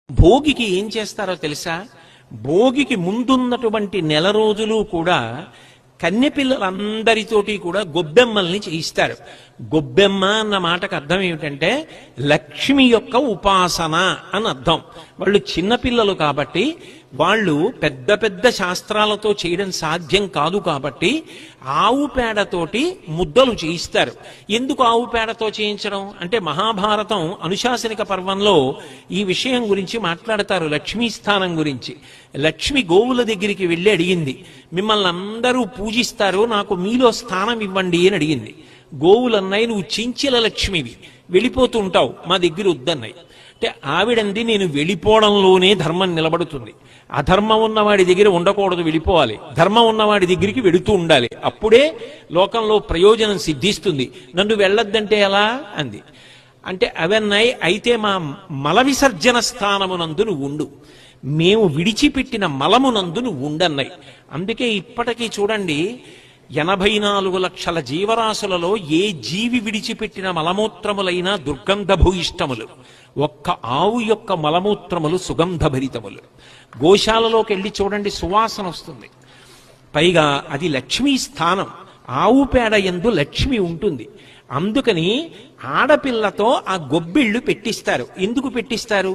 భోగికి ఏం చేస్తారో తెలుసా? భోగికి ముందున్నటువంటి నెల రోజులు కూడా కన్నెపిల్లలందరితోటి కూడా గొబ్బెమ్మల్ని చేయిస్తారు. గొబ్బెమ్మ అన్న మాటకు అర్థం ఏమిటంటే లక్ష్మి యొక్క ఉపాసన అని అర్థం. వాళ్ళు చిన్నపిల్లలు కాబట్టి వాళ్ళు పెద్ద పెద్ద శాస్త్రాలతో చేయడం సాధ్యం కాదు కాబట్టి ఆవు పేడతోటి ముద్దలు చేయిస్తారు. ఎందుకు ఆవు పేడతో చేయించడం అంటే మహాభారతం అనుశాసనిక పర్వంలో ఈ విషయం గురించి మాట్లాడతారు. లక్ష్మీ స్థానం గురించి. లక్ష్మి గోవుల దగ్గరికి వెళ్ళి అడిగింది, మిమ్మల్ని అందరూ పూజిస్తారు, నాకు మీలో స్థానం ఇవ్వండి అని అడిగింది. గోవులన్నాయి, నువ్వు చించిల లక్ష్మివి, వెళ్ళిపోతూ ఉంటావు, మా దగ్గర వద్దన్నాయి. అంటే ఆవిడంది, నేను వెళ్ళిపోవడంలోనే ధర్మం నిలబడుతుంది, అధర్మం ఉన్నవాడి దగ్గర ఉండకూడదు, వెళ్ళిపోవాలి, ధర్మం ఉన్నవాడి దగ్గరికి వెళుతూ ఉండాలి, అప్పుడే లోకంలో ప్రయోజనం సిద్ధిస్తుంది, నన్ను వెళ్ళొద్దంటే ఎలా అంది. అంటే అవన్నాయి, అయితే మా మల విసర్జన స్థానమునందు నువ్వు ఉండు, మేము విడిచిపెట్టిన మలమునందు నువ్వు ఉండన్నాయి. అందుకే ఇప్పటికీ చూడండి, 84 లక్షల జీవరాశులలో ఏ జీవి విడిచిపెట్టిన మలమూత్రములైనా దుర్గంధభూయిష్టములు, ఒక్క ఆవు యొక్క మలమూత్రములు సుగంధభరితములు. గోశాలలోకి వెళ్ళి చూడండి, సువాసన వస్తుంది. పైగా అది లక్ష్మీ స్థానం, ఆవు పేడ యందు లక్ష్మి ఉంటుంది. అందుకని ఆడపిల్లతో ఆ గొబ్బిళ్ళు పెట్టిస్తారు. ఎందుకు పెట్టిస్తారు?